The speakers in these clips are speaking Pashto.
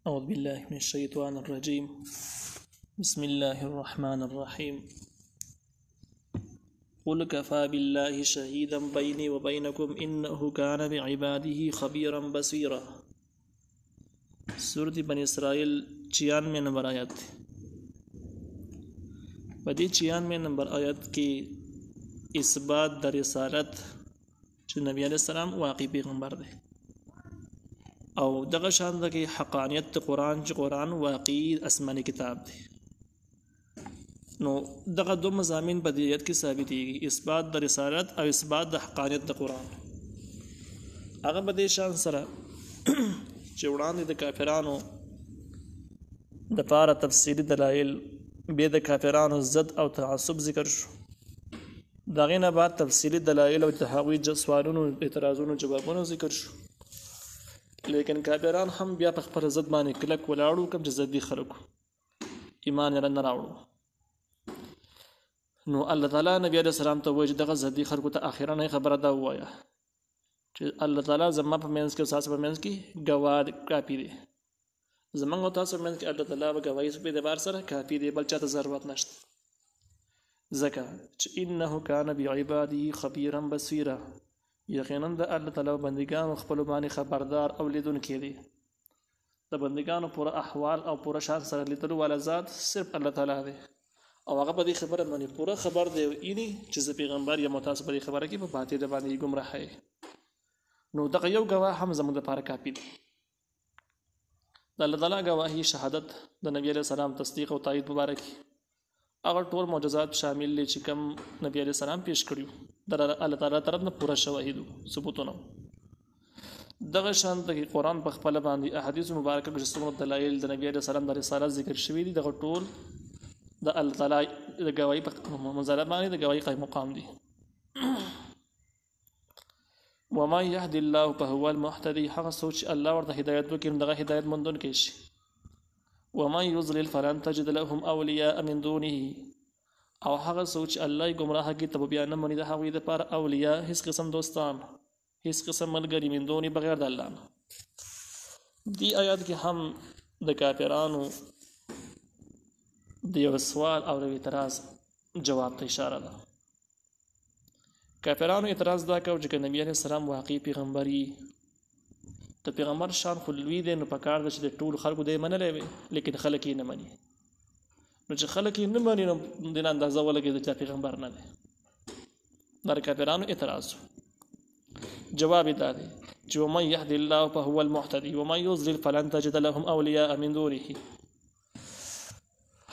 أعوذ بالله من الشيطان الرجيم. بسم الله الرحمن الرحيم. قل كفى بالله شهيدا بيني وبينكم إنه كان بعباده خبيرا بصيرا. سورة بني إسرائيل 96 نمبر آیت. بدی 96 نمبر آیت کی اثبات در رسالت چې نبی علیہ السلام واقعي پیغمبر دی او دغه شان د حقانیت قرآن چې قرآن واقعي آسماني کتاب دی. نو دغه دو مضامین په دې آیت کې ثابتېږي، اثبات د رسالت او اثبات د حقانیت د قرآن. هغه په دې شان سره چې وړاندې د کافرانو د پاره تفصیلي دلایل بیا د کافرانو ضد او تعصب ذکر شو، دغه نه بعد تفصیلي دلایل او د هغوی سوالونو اعتراضونو جوابونه ذکر شو. لیکن کافران هم بیا په خپل ضد باندې کلک ولاړو، کوم چې ضدي خلکو ایمان یې نه راوړو. نو الله تعالی نبی علیہ السلام ته وایي چې دغه ضدي خلکو ته اخرنۍ خبره دا ووایه چې الله تعالی زما په منځ کې تاسو په منځ کې ګواه کافي دی، زمونږ او تاسو په منځ کې الله تعالی به ګواهي په اعتبار سره کافي دی، بل چاته ضرورت نشته. ځکه چې انه کان بعباده خبیرا بصیرا، یقینا د الله تعالی بندگانو خپل باندې خبردار او لیدونکی دی. د بندگانو پوره احوال او پوره شان سره لیدلو والا ذات صرف الله تعالی دی، او هغه په دې خبره باندې پوره خبر دی یعنی چې زه پیغمبر یم او تاسو په دې خبره کې په باطل باندې ګمراه یې. نو دغه یو ګواه هم زموږ لپاره کافي دی. د الله تعالی ګواهي شهادت د نبی علیہ السلام تصدیق او تایید مبارک هغه ټول معجزات شامل دي چې کوم نبی علیہ السلام پیش کړیو د الله تعالی طرف نه پوره شواهد ثبوتونه. دغه شان د قرآن په خپل باندې احادیث مبارکه کې څومره دلایل د نبی علیہ السلام د رسالت ذکر شوی دي، دغه ټول د الله تعالی د ګواهي په منزله باندې د ګواهي قائم مقام دي. وما يهدي الله فهو المهتدي، هغه سوچ الله ورته هدایت وکړي دغه هدایت مندون کې شي. وما يضلل فلن تجد لهم اولیاء من دونه، او هغه سوچ الله گمراه کی تب بیا نه منی د هغوی د پر اولیاء هیڅ قسم دوستان هیڅ قسم ملګری من دونی بغیر د الله. دی آیات کې هم د کافرانو د یو سوال او د اعتراض جواب ته اشاره ده. کافرانو اعتراض دا کو چې نبی علیہ السلام واقعي پیغمبري د پیغمبر شان خو لوی دی، نو پکار ده چې د ټول خلکو دی منلی وي، لیکن خلک یې نه مني. نو چې خلک یې نه مني نو دې اندازه ولګېده چې پیغمبر نه دی. دا د کافرانو اعتراض. جواب یې دا دی چې ومن یهدي الله فهو المهتدي ومن یضلل فلن تجد لهم اولیاء من دونه،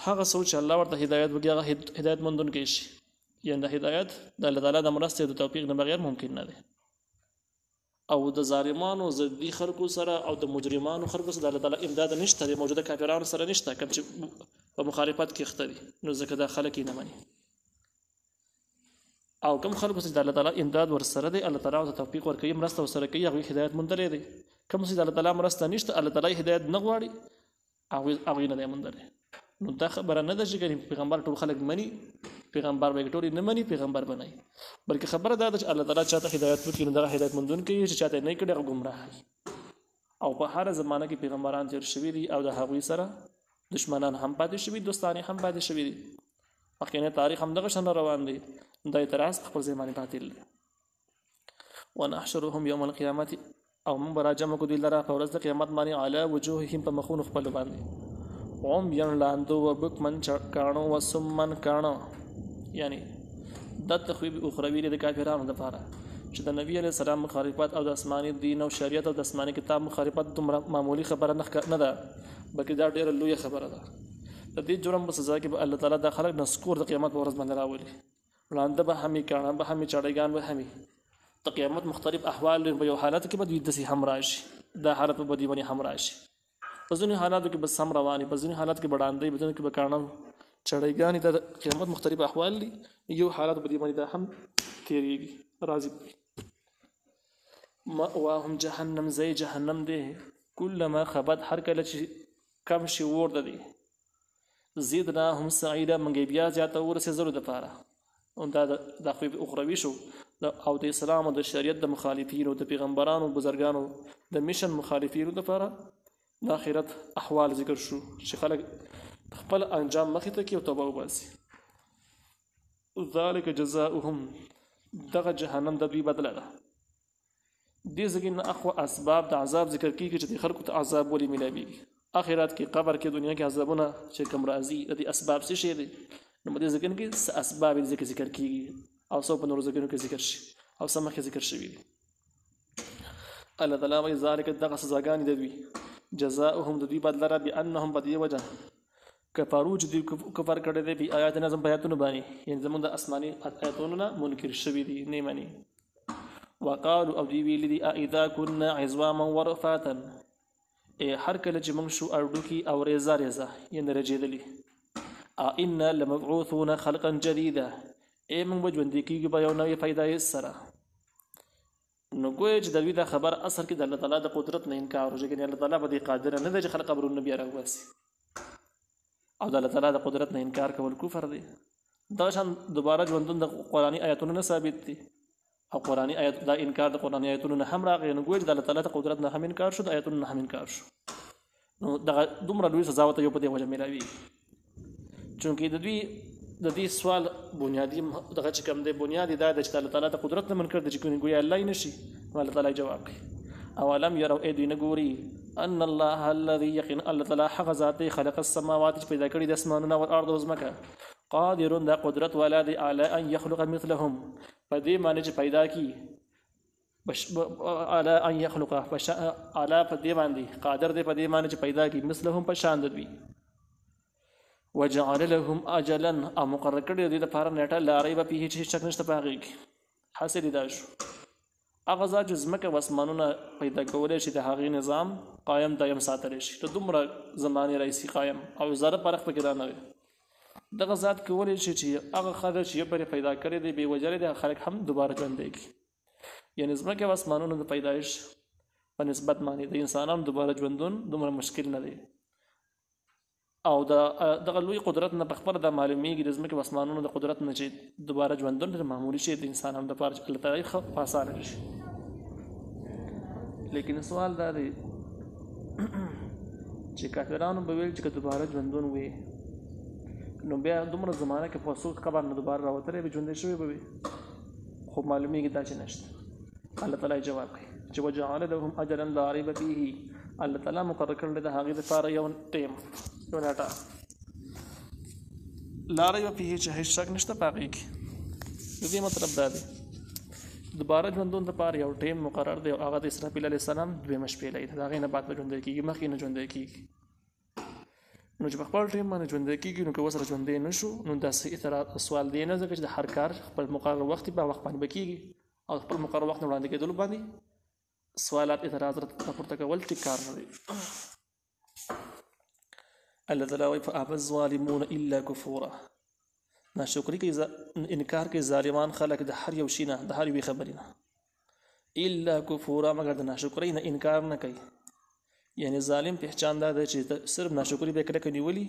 هغه څوک چې الله ورته هدایت وکړي هغه هدایت موندونکی شي، یعنې د هدایت د الله تعالی د مرستې د توفیق نه بغیر ممکن نه دی. او د ظالمانو ضدي خلکو سره او د مجرمانو خلکو سره د الله تعالی امداد نشته دی، موجوده کافرانو سره نشته، کوم چې په مخالفت کې اخته دي. نو ځکه دا خلک یې نه مني. او کوم خلکو چې د الله تعالی امداد ورسره دی، الله تعالی ورته توفیق ورکوي، مرسته ورسره کوي، هغوی هدایت موندلی دی. کوم چې د الله تعالی مرسته نشته، الله تعالی هدایت نه غواړي، هغوی نه دی موندلی. نو دا خبره نه ده چې پیغمبر ټول خلک مني، پیغمبر به ټول نه مني، پیغمبر به نه، بلکې خبره دا ده چې الله تعالی چاته هدایت وکړي نو دغه هدایت موندونکی چې چاته نه کړي هغه ګمراه. او په هر زمانه کې پیغمبران تیر شوي دي او د هغوی سره دشمنان هم پاتې شوي، دوستانې هم پاتې شوي دي. مخکینی تاریخ هم دغه شان روان دی. دا اعتراض خپل ځای باندې باطل دی. ونحشرهم یوم القیامة، او موږ به راجمع کړو دوی لره په ورځ د قیامت باندې علی وجوههم په مخونو خپلو باندې عميا لاندو وبکمن کاڼو وسمن کاڼو، یعنی د تخویب اخروی د کافرانو لپاره چې د نبی علیہ السلام مخالفت او د آسماني دین او شریعت او د آسماني کتاب مخالفت دومره معمولی خبره نه ده، بلکې دا ډېره لویه خبره ده. د دې جرم په سزا کې به الله تعالی د خلک نسکور د قیامت په ورځ باندې راولي. لاندې به همي کاڼه به همي چاړیګان به همي د قیامت مختلف احوال په یو حالت کې به دوی داسې هم راشي، دا حالت به دوی باندې هم راشي. په ځینې حالاتو کې به سم رواني، په ځینې حالات کې به ډاندې، په ځینې کې به کاڼه چړیګانې. د قیامت مختلف احوال دي، یو حالت په دې باندې دا هم تېرېږي راځي. مأواهم جهنم، ځای جهنم دی. کلما خبت، هر کله چې کم شي اور د دی، زیدناهم سعیدا، موږ بیا زیاته ورسېدلو دپاره. دا د خوی اخروي شو، او د اسلام او د شریعت د مخالفینو، د پیغمبرانو بزرګانو د میشن مخالفینو دپاره د آخرت احوال ذکر شو چې خلک خپل انجام مخې ته کړي او توبه وباسي. ذلک جزاؤهم دغه جهنم د دوی بدله ده. دې ځای نه اخوا اسباب د عذاب ذکر کیږي چې د خلکو ته عذاب ولې ملاویږي. آخرت کې قبر کې دنیا کې عذابونه چې کوم راځي د دې اسباب څه شي دي نو په دې ځای کې اسباب ذکر کیږي او څو په نورو ځایونو کې ذکر شي او څه مخکې ذکر شوي دي. الله تعالی وایي ذلک دغه سزاګانې د دوی جزاؤهم د دوی بدله ده بأنهم په دې وجه کفارو چې دوی کفر کړی دی په آیاتنا زموږ په آیاتونو باندې یعنې زموږ د آسماني آیاتونو نه منکر شوي دي نه مني. وقالو او دوی ویلي دي اذا كنا عظاما ورفاتا هر کله چې موږ شو اړوکي او ریزه ریزه یعنې رجېدلي انا لمبعوثون خلقا جديدا موږ به ژوندي کېږو په یو نوې پیدایش سره. نو ګویا چې د دوی دا خبر اصل کې د الله تعالی د قدرت نه انکار وشي چې الله تعالی په دې قادر نه دی چې خلق قبرونه بیا راوباسي او د الله تعالی د قدرت نه انکار کول کفر دی. دغه شان دوباره ژوندون د قرآني آیاتونو نه ثابت دي او قرآني آیات دا انکار د قرآني آیاتونو نه هم راغی. نو ګویا چې د الله تعالی د قدرت نه هم انکار شو د آیاتونو نه هم انکار شو. نو دغه دومره لوی سزا ورته یو په دې وجه میلاوي چونکې د دوی د دې سوال بنیادی دغه چې کوم دی بنیادی دا ده چې الله تعالی د قدرت نه منکر دی چې ګویا الله یې نشي. نو الله تعالی جواب کوي اولم يروا دوی نه ګوري ان الله الذي يقين الله تعالی حق ذات خلق السماوات چې پیدا کړي د اسمانونو او ارض او ځمکه قادر د قدرت والا دی علی ان يخلق مثلهم په دې معنی چې پیدا کی علی ان يخلق علی په دې باندې قادر دی په دې معنی چې پیدا کی مثلهم په شان دوی وجعل لهم اجلا او مقرر کړی دی د لپاره نیټه لا ریب فیه چې شک نشته په هغې کې. حاصل دا شو هغه ذات چې ځمکه او اسمانونه پیدا کولی شي د هغې نظام قایم دایم ساتلی شي ته دومره زمانې رئیسي قایم او ذره پرخ پکې دا نه وي. دغه ذات کولی شي چې هغه خلک چې یو پرې پیدا کړی دی بې وجرې دی خلک هم دوباره ژوندی کړي. یعنې ځمکې او اسمانونو د پیدایش په نسبت باندې د انسانانو دوباره ژوندون دومره مشکل نه دی او دغه لوی قدرت نه په خپله دا معلومیږي د ځمکې او اسمانونو د قدرت نه چې دوباره ژوندون معمولي شي د انسانانو دپاره چې الله تعالی ښه په اسانه شي. لیکن سوال دا دی چې کافرانو به ویل چې که دوباره ژوندون وي نو بیا دومره زمانه کې په څوک قبر نه دوباره راوتلی به ژوندی شوی به وي خو معلومیږي دا چې نشته. الله تعالی جواب کوي چې وجعل لهم اجلا لا ریب فیه الله تعالی مقرر کړی د هغې دپاره یو ټیم یو نیټه لا ریب فیه چې هیڅ شک نشته په هغې کې. د دې مطلب دا دی دوباره ژوندون دپاره یو ټیم مقرر دی او هغه د اسرافیل علیه السلام دویمه شپېلۍ ده د هغې نه بعد به ژوندی کېږي مخکې نه ژوندی کېږي. نو چې په خپل ټیم باندې ژوندی کېږي نو که ورسره ژوندی نه شو نو داسې سوال دی نه ځکه چې د هر کار خپل مقرر وخت په وخت باندې به کېږي او خپل مقرر وخت نه وړاندې کېدلو باندې سوالات اعتراض راپورته کول ټیک کار نه دی. الله تعالی وایي فابى الظالمون الا کفورا ناشکري کوي انکار کوي ظالمان خلک د هر یو شي نه د هر یوې خبرې نه الا کفورا مګر د ناشکرۍ نه انکار نه کوي. یعنې ظالم پهچان دا ده چې صرف ناشکري به یې کلکه نیولي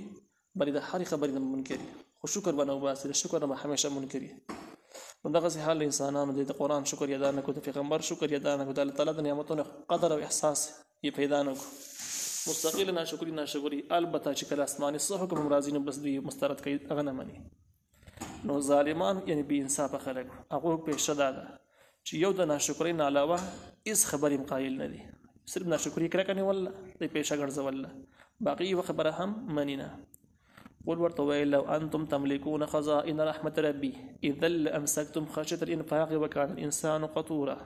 بلې د هرې خبرې نه منکري خو شکر به نه وباسي د شکر نه به همیشه منکري. نو دغسې حال انسانانو دی د قرآن شکر یې ادا نه کړو د پیغمبر شکر یې ادا نه کړو د الله تعالی د نعمتونو قدر او احساس یې پیدا نه کړو مستقل ناشکري البته چې کله آسماني څه حکم هم راځي نو بس دوی مسترد کوي هغه نه مني. نو ظالمان یعنې بې انصافه خلک هغو پیشه دا ده چې یو د ناشکرۍ نه علاوه هېڅ خبرې هم قایل نه دي صرف ناشکري کرکه نیوله د پیشه ګرځوله باقي یوه خبره هم مني نه. قل ورته ویل لو انتم تملكون خزائن رحمة ربي اذا لامسكتم خشية الانفاق وكان الانسان قطورا.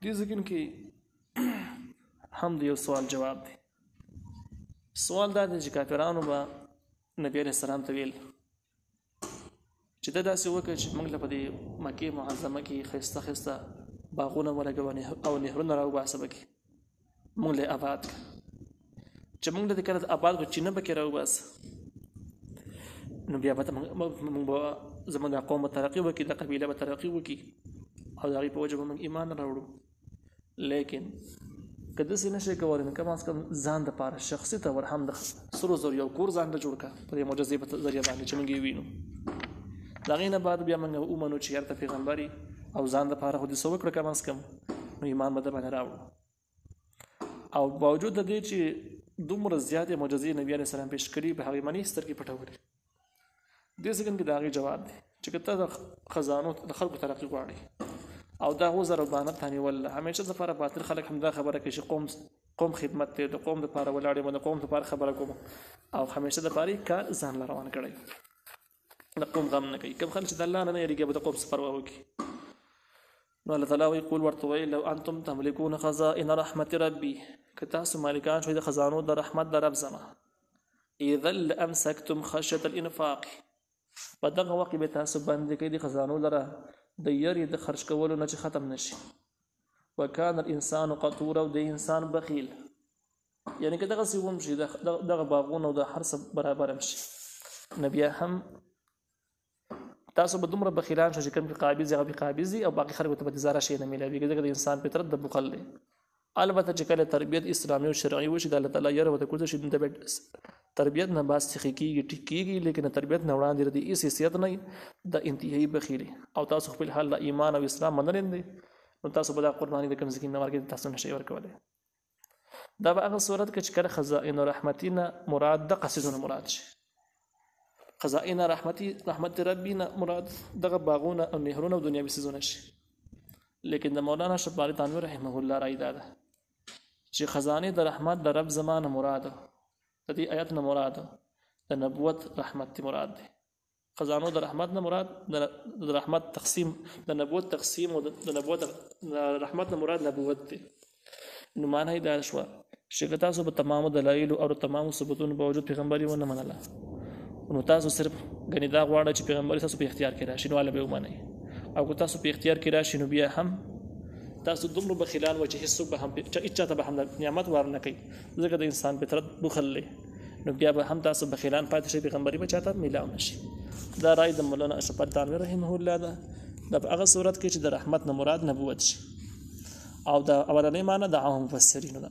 دې ځکه کې هم د یو سوال جواب دی. سوال دا دی چې کافرانو به نبي علیه السلام ته ویل چې ته داسې وکړه چې موږ له په دې مکې معظمه کې ښایسته ښایسته باغونه ولګوه او نهرونه راوباسه پکې موږ له آباد کړه چې موږ له کله آباد کړو چینه پکې راوباسه نو بیا به موږ به زموږ د قوم به ترقي وکړي د قبیله به ترقي وکړي او د هغې په وجه به موږ ایمان راوړو. لیکن که داسې نه شئ کولی نو کم از کم ځان دپاره شخصي طور هم د سرو زرو یو کور ځان ته جوړ کړه په دې معجزې په ذریعه باندې چې موږ یې وینو. د هغې نه بعد بیا موږ ومنو چې هلته پیغمبر او ځان دپاره خو دې څه وکړه کم از کم نو ایمان به در باندې راوړو. او باوجود د دې چې دومره زیاتې معجزې نبی علیه السلام پیش کړي په هغې باندې سترګې پټولې. دې سکند کې د هغې جواب دی چې که ته د خزانو د خلکو ترقي غواړي او دا غوزر او بانت ته نیول همیشه دپاره باطل خلک همدا خبره کوي چې قوم خدمت دی د قوم دپاره ولاړ یم د قوم دپاره خبره کوم او همیشه دپاره یې کار ځان له روان کړی د قوم غم نه کوي. کوم خلک چې د الله نه یېرېږي به د قوم څه پروا وکړي. نو الله تعالی وایي قول ورته وایي لو انتم تملکون خزائن رحمت ربي که تاسو مالکان شوئ د خزانو د رحمت د رب زما اذا لامسکتم خشیة الانفاق په دغه وخت کې به تاسو بندي کوي د خزانو لره د یاري د خرج کولو نه چې ختم نشي. وکان الانسان قطورا او د انسان بخیل یعنی که دغسې وم شي دغه باغونه او د هر څه برابر هم شي نو بیا هم تاسو به دومره بخیلان شو چې کوم کې قابض هغه به قابض وي او باقي خلکو ته به ذره شی نه میلاویږي ځکه د انسان فطرت د بخل دی. البته چې کله تربیت اسلامي او شرعي وشي د الله تعالی یاره ورته کوزه شي د تربیت نه باز څخه کېږي ټیک کېږي لیکن تربیت نه وړاندې د هېڅ حیثیت نه د انتهایي بخیلي او تاسو خپل حال د ایمان او اسلام منل دی نو تاسو به دا قرباني د کوم ځای کې نه ورکړئ تاسو نشئ ورکولی. دا به هغه صورت کې چې کله خزائن رحمتي نه مراد دغه څیزونه مراد شي. خزائن رحمت ربي نه مراد دغه باغونه او نهرونه او دنیوي څیزونه شي. لیکن د مولانا شبالي تانوي رحمه الله رایې دا ده چې خزانې د رحمت د رب زما نه مراد د دې آیت نه مراد د نبوت رحمت مراد دی. خزانو د رحمت نه مراد د رحمت تقسیم د نبوت تقسیم او د نبوت رحمت نه مراد نبوت دی. نو معنی دا شوه چې تاسو به تمامو دلایل او تمامو ثبوتونو باوجود پیغمبري ونه منله نو تاسو صرف غنی دا غواړئ چې پیغمبري تاسو په اختیار کې راشي نو به ومنئ او که تاسو په اختیار کې راشي نو بیا هم تاسو دومره بخیلان و چې هیڅوک به هم هیچا ته به هم نعمت ور نه کوي ځکه د انسان فطرت بخل دی نو بیا به هم تاسو بخیلان پاتې شئ پیغمبري به چاته میلاو نشي. دا رای د مولانا اشرف تانوي رحمه الله ده د هغه صورت کې چې د رحمت نه مراد نبوت شي او د اولنۍ معنی د عام مفسرینو ده.